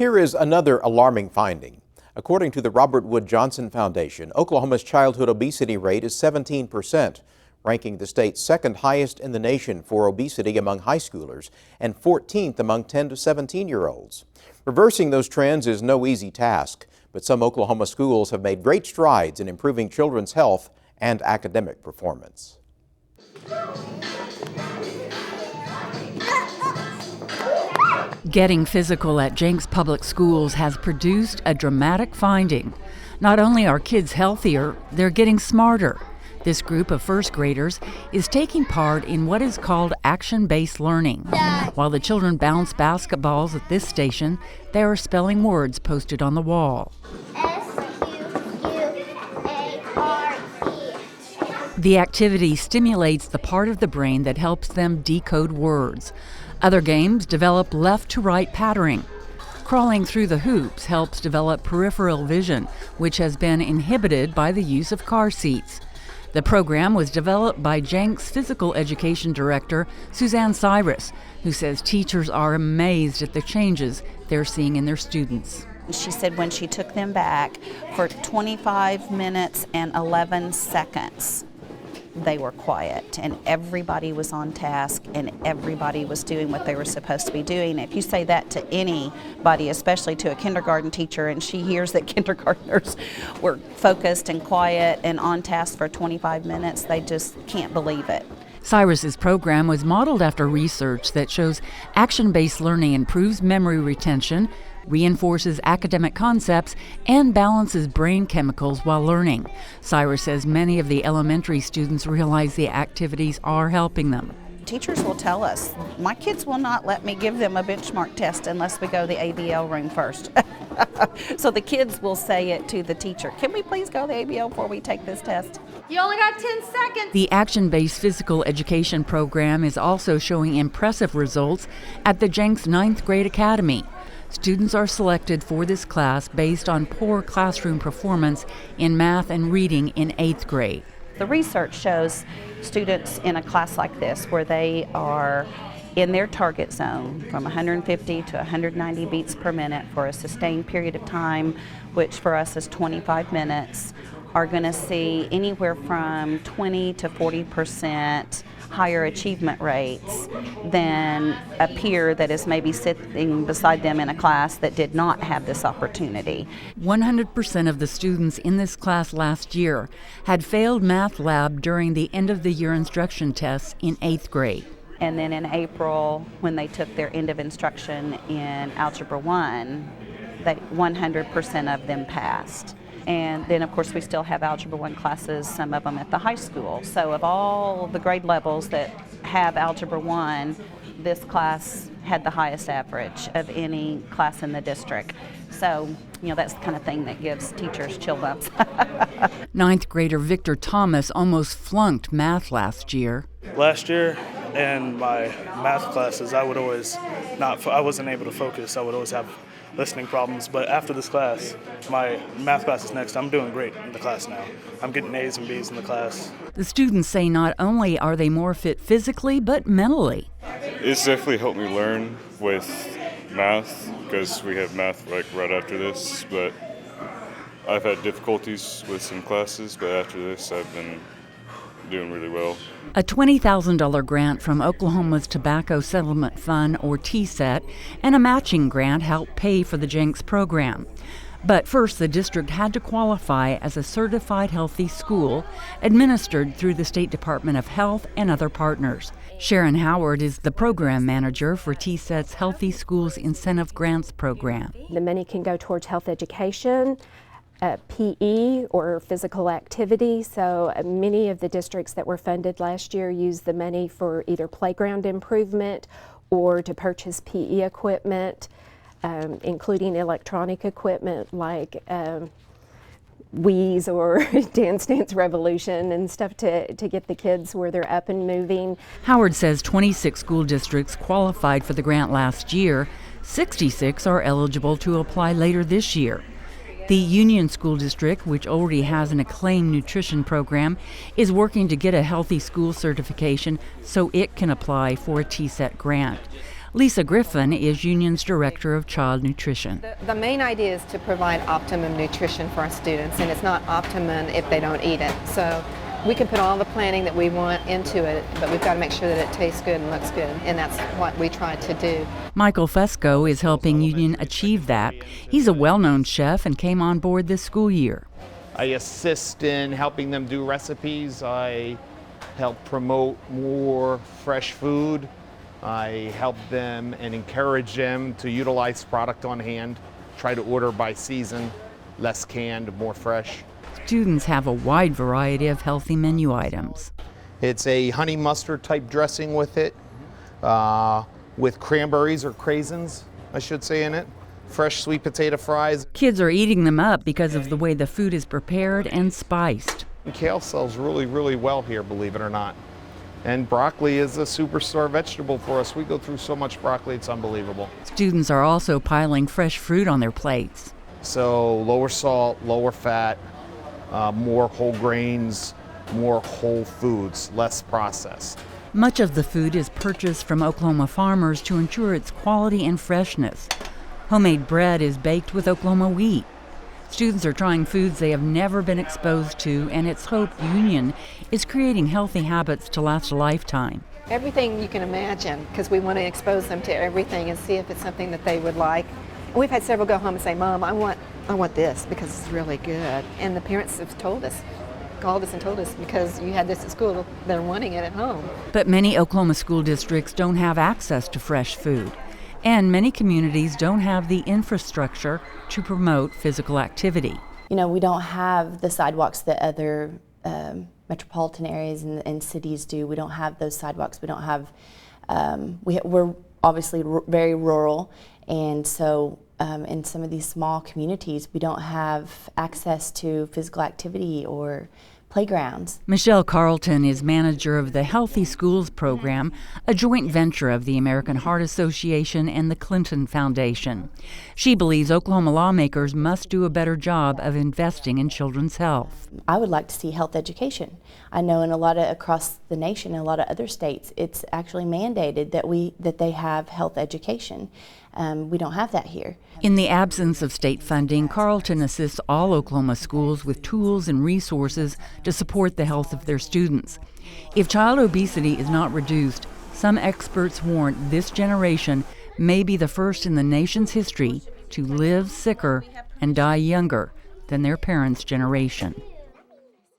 Here is another alarming finding. According to the Robert Wood Johnson Foundation, Oklahoma's childhood obesity rate is 17%, ranking the state's second highest in the nation for obesity among high schoolers and 14th among 10 to 17-year-olds. Reversing those trends is no easy task, but some Oklahoma schools have made great strides in improving children's health and academic performance. Getting physical at Jenks Public Schools has produced a dramatic finding. Not only are kids healthier, they're getting smarter. This group of first graders is taking part in what is called action-based learning. While the children bounce basketballs at this station, they are spelling words posted on the wall. The activity stimulates the part of the brain that helps them decode words. Other games develop left-to-right patterning. Crawling through the hoops helps develop peripheral vision, which has been inhibited by the use of car seats. The program was developed by Jenks Physical Education Director Suzanne Cyrus, who says teachers are amazed at the changes they're seeing in their students. She said when she took them back for 25 minutes and 11 seconds, they were quiet and everybody was on task and everybody was doing what they were supposed to be doing. If you say that to anybody, especially to a kindergarten teacher, and she hears that kindergartners were focused and quiet and on task for 25 minutes, they just can't believe it. Cyrus's program was modeled after research that shows action-based learning improves memory retention, reinforces academic concepts, and balances brain chemicals while learning. Cyrus says many of the elementary students realize the activities are helping them. Teachers will tell us, my kids will not let me give them a benchmark test unless we go to the ABL room first. So the kids will say it to the teacher, can we please go to the ABL before we take this test? You only got 10 seconds. The action-based physical education program is also showing impressive results at the Jenks 9th grade academy. Students are selected for this class based on poor classroom performance in math and reading in 8th grade. The research shows students in a class like this where they are in their target zone from 150 to 190 beats per minute for a sustained period of time, which for us is 25 minutes, are going to see anywhere from 20 to 40% higher achievement rates than a peer that is maybe sitting beside them in a class that did not have this opportunity. 100% of the students in this class last year had failed math lab during the end of the year instruction tests in 8th grade. And then in April, when they took their end of instruction in Algebra 1, 100% of them passed. And then, of course, we still have Algebra 1 classes, some of them at the high school. So of all the grade levels that have Algebra 1, this class had the highest average of any class in the district. So, that's the kind of thing that gives teachers chill bumps. 9th grader Victor Thomas almost flunked math last year. Last year, in my math classes, I wasn't able to focus. I would always have listening problems, but after this class, my math class is next. I'm doing great in the class now. I'm getting A's and B's in the class. The students say not only are they more fit physically, but mentally. It's definitely helped me learn with math, because we have math right after this, but I've had difficulties with some classes, but after this I've been doing really well. A $20,000 grant from Oklahoma's Tobacco Settlement Fund, or TSET, and a matching grant helped pay for the Jenks program. But first, the district had to qualify as a certified healthy school, administered through the State Department of Health and other partners. Sharon Howard is the program manager for TSET's Healthy Schools Incentive Grants program. The money can go towards health education, PE or physical activity. So many of the districts that were funded last year used the money for either playground improvement or to purchase PE equipment, including electronic equipment like Wii's or Dance Dance Revolution and stuff to get the kids where they're up and moving. Howard says 26 school districts qualified for the grant last year. 66 are eligible to apply later this year. The Union School District, which already has an acclaimed nutrition program, is working to get a healthy school certification so it can apply for a TSET grant. Lisa Griffin is Union's Director of Child Nutrition. The main idea is to provide optimum nutrition for our students, and it's not optimum if they don't eat it. So we can put all the planning that we want into it, but we've got to make sure that it tastes good and looks good, and that's what we try to do. Michael Fusco is helping Union achieve that. He's a well-known chef and came on board this school year. I assist in helping them do recipes. I help promote more fresh food. I help them and encourage them to utilize product on hand, try to order by season, less canned, more fresh. Students have a wide variety of healthy menu items. It's a honey mustard type dressing with it, with cranberries or craisins, I should say, in it. Fresh sweet potato fries. Kids are eating them up because of the way the food is prepared and spiced. Kale sells really, really well here, believe it or not. And broccoli is a superstar vegetable for us. We go through so much broccoli, it's unbelievable. Students are also piling fresh fruit on their plates. So lower salt, lower fat, more whole grains, more whole foods, less processed. Much of the food is purchased from Oklahoma farmers to ensure its quality and freshness. Homemade bread is baked with Oklahoma wheat. Students are trying foods they have never been exposed to, and it's hoped Union is creating healthy habits to last a lifetime. Everything you can imagine, because we want to expose them to everything and see if it's something that they would like. We've had several go home and say, "Mom, I want this because it's really good." And the parents have told us, called us and told us, because you had this at school, they're wanting it at home. But many Oklahoma school districts don't have access to fresh food. And many communities don't have the infrastructure to promote physical activity. You know, we don't have the sidewalks that other metropolitan areas and cities do. We don't have those sidewalks. We don't have, we're obviously very rural, and so in some of these small communities, we don't have access to physical activity or playgrounds. Michelle Carlton is manager of the Healthy Schools program, a joint venture of the American Heart Association and the Clinton Foundation. She believes Oklahoma lawmakers must do a better job of investing in children's health. I would like to see health education. I know in a lot of across the nation, in a lot of other states, it's actually mandated that they have health education. We don't have that here. In the absence of state funding, Carlton assists all Oklahoma schools with tools and resources to support the health of their students. If child obesity is not reduced, some experts warn this generation may be the first in the nation's history to live sicker and die younger than their parents' generation.